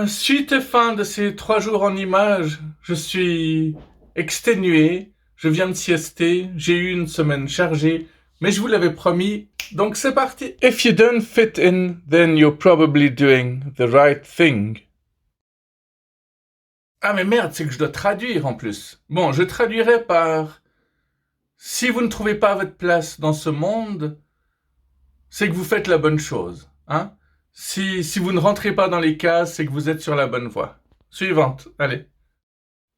Suite et fin de ces 3 jours en images, je suis exténué, je viens de siester, j'ai eu une semaine chargée, mais je vous l'avais promis, donc c'est parti. If you don't fit in, then you're probably doing the right thing. Ah mais merde, c'est que je dois traduire en plus. Bon, je traduirai par si vous ne trouvez pas votre place dans ce monde, c'est que vous faites la bonne chose, hein? Si vous ne rentrez pas dans les cases, c'est que vous êtes sur la bonne voie. Suivante, allez.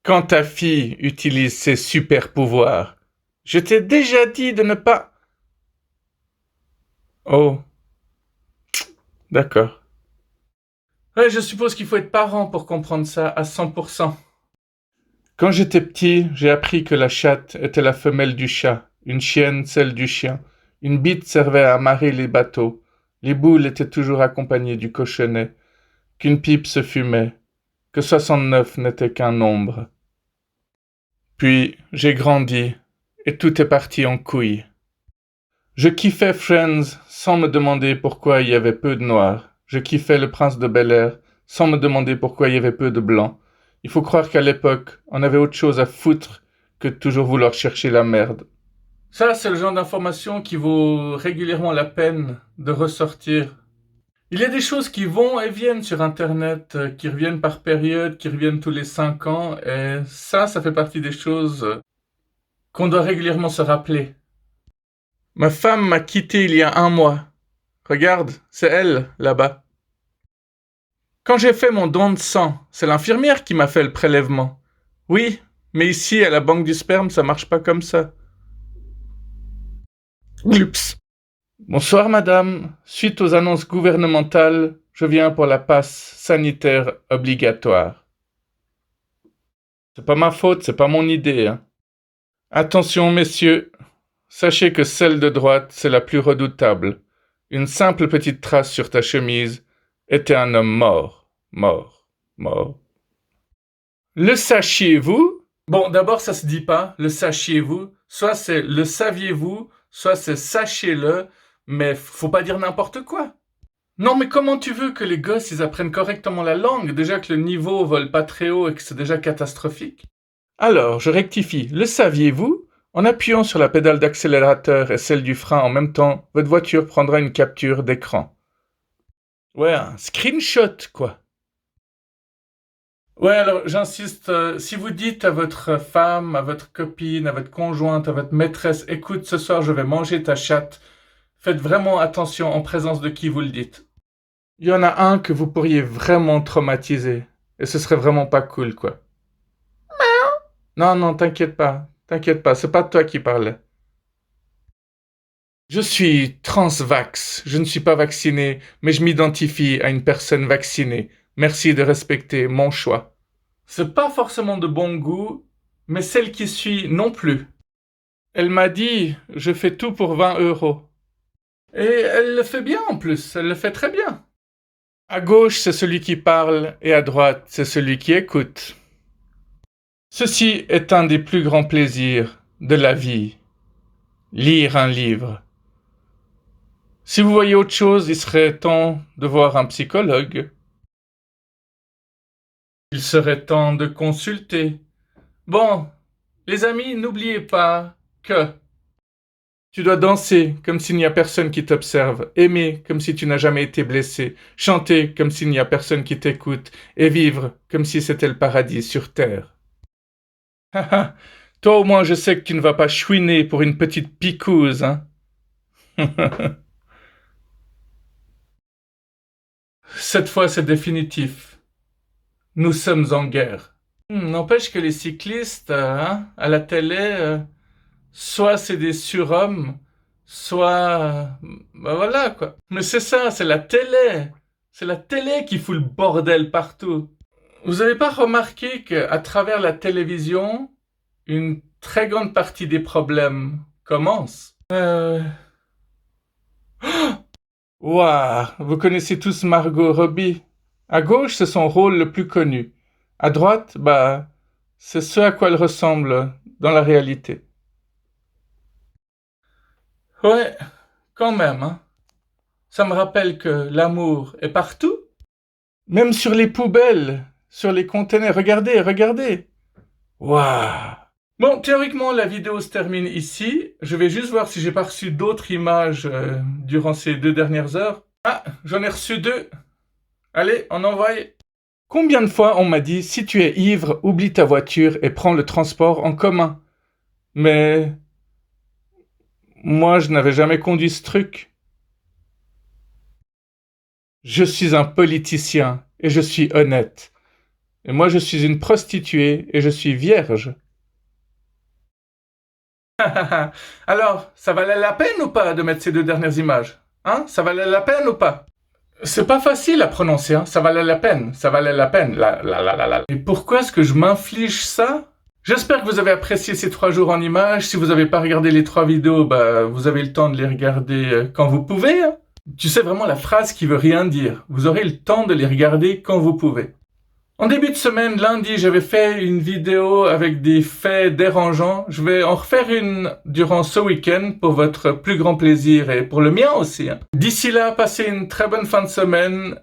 Quand ta fille utilise ses super pouvoirs, je t'ai déjà dit de ne pas... Oh, d'accord. Ouais, je suppose qu'il faut être parent pour comprendre ça à 100%. Quand j'étais petit, j'ai appris que la chatte était la femelle du chat, une chienne celle du chien. Une bite servait à amarrer les bateaux. Les boules étaient toujours accompagnées du cochonnet. Qu'une pipe se fumait. Que 69 n'était qu'un nombre. Puis, j'ai grandi, et tout est parti en couille. Je kiffais Friends sans me demander pourquoi il y avait peu de noirs. Je kiffais Le Prince de Bel-Air sans me demander pourquoi il y avait peu de blancs. Il faut croire qu'à l'époque, on avait autre chose à foutre que de toujours vouloir chercher la merde. Ça, c'est le genre d'information qui vaut régulièrement la peine de ressortir. Il y a des choses qui vont et viennent sur Internet, qui reviennent par période, qui reviennent tous les 5 ans, et ça fait partie des choses qu'on doit régulièrement se rappeler. Ma femme m'a quitté il y a un mois. Regarde, c'est elle, là-bas. Quand j'ai fait mon don de sang, c'est l'infirmière qui m'a fait le prélèvement. Oui, mais ici, à la banque du sperme, ça marche pas comme ça. Glups. Bonsoir, madame. Suite aux annonces gouvernementales, je viens pour la passe sanitaire obligatoire. C'est pas ma faute, c'est pas mon idée, hein. Attention, messieurs. Sachez que celle de droite, c'est la plus redoutable. Une simple petite trace sur ta chemise était un homme mort, mort, mort. Le sachiez-vous? Bon, d'abord, ça se dit pas, le sachiez-vous. Soit c'est le saviez-vous, soit c'est sachez-le, mais faut pas dire n'importe quoi. Non, mais comment tu veux que les gosses, ils apprennent correctement la langue, déjà que le niveau vole pas très haut et que c'est déjà catastrophique? Alors, je rectifie. Le saviez-vous? En appuyant sur la pédale d'accélérateur et celle du frein en même temps, votre voiture prendra une capture d'écran. Ouais, un screenshot, quoi. Ouais, alors j'insiste, si vous dites à votre femme, à votre copine, à votre conjointe, à votre maîtresse, écoute, ce soir je vais manger ta chatte, faites vraiment attention en présence de qui vous le dites. Il y en a un que vous pourriez vraiment traumatiser, et ce serait vraiment pas cool, quoi. Non, non, t'inquiète pas, c'est pas de toi qui parlais. Je suis transvax, je ne suis pas vacciné, mais je m'identifie à une personne vaccinée. Merci de respecter mon choix. C'est pas forcément de bon goût, mais celle qui suit non plus. Elle m'a dit, je fais tout pour 20 €. Et elle le fait bien en plus, elle le fait très bien. À gauche, c'est celui qui parle, et à droite, c'est celui qui écoute. Ceci est un des plus grands plaisirs de la vie. Lire un livre. Si vous voyez autre chose, il serait temps de voir un psychologue. Il serait temps de consulter. Bon, les amis, n'oubliez pas que tu dois danser comme s'il n'y a personne qui t'observe, aimer comme si tu n'as jamais été blessé, chanter comme s'il n'y a personne qui t'écoute, et vivre comme si c'était le paradis sur terre. Haha, toi au moins je sais que tu ne vas pas chouiner pour une petite picouse, hein. Cette fois c'est définitif. Nous sommes en guerre. N'empêche que les cyclistes, hein, à la télé, soit c'est des surhommes, soit... bah voilà, quoi. Mais c'est ça, c'est la télé. C'est la télé qui fout le bordel partout. Vous avez pas remarqué qu'à travers la télévision, une très grande partie des problèmes commence? Ouah, vous connaissez tous Margot Robbie. À gauche, c'est son rôle le plus connu. À droite, bah, c'est ce à quoi elle ressemble dans la réalité. Ouais, quand même, hein. Ça me rappelle que l'amour est partout. Même sur les poubelles, sur les containers. Regardez, regardez. Waouh! Bon, théoriquement, la vidéo se termine ici. Je vais juste voir si j'ai pas reçu d'autres images durant ces 2 dernières heures. Ah, j'en ai reçu 2. Allez, on envoie. Combien de fois on m'a dit, si tu es ivre, oublie ta voiture et prends le transport en commun. Mais moi, je n'avais jamais conduit ce truc. Je suis un politicien et je suis honnête. Et moi, je suis une prostituée et je suis vierge. Alors, ça valait la peine ou pas de mettre ces 2 dernières images? Hein? Ça valait la peine ou pas? C'est pas facile à prononcer, hein? Ça valait la peine, ça valait la peine. Et pourquoi est-ce que je m'inflige ça? J'espère que vous avez apprécié ces 3 jours en images. Si vous n'avez pas regardé les 3 vidéos, vous avez le temps de les regarder quand vous pouvez. Hein? Tu sais vraiment la phrase qui veut rien dire. Vous aurez le temps de les regarder quand vous pouvez. En début de semaine, lundi, j'avais fait une vidéo avec des faits dérangeants. Je vais en refaire une durant ce week-end pour votre plus grand plaisir et pour le mien aussi. Hein. D'ici là, passez une très bonne fin de semaine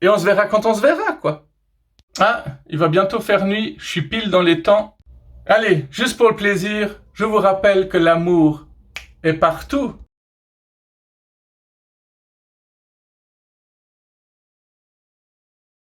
et on se verra quand on se verra, quoi. Ah, il va bientôt faire nuit, je suis pile dans les temps. Allez, juste pour le plaisir, je vous rappelle que l'amour est partout.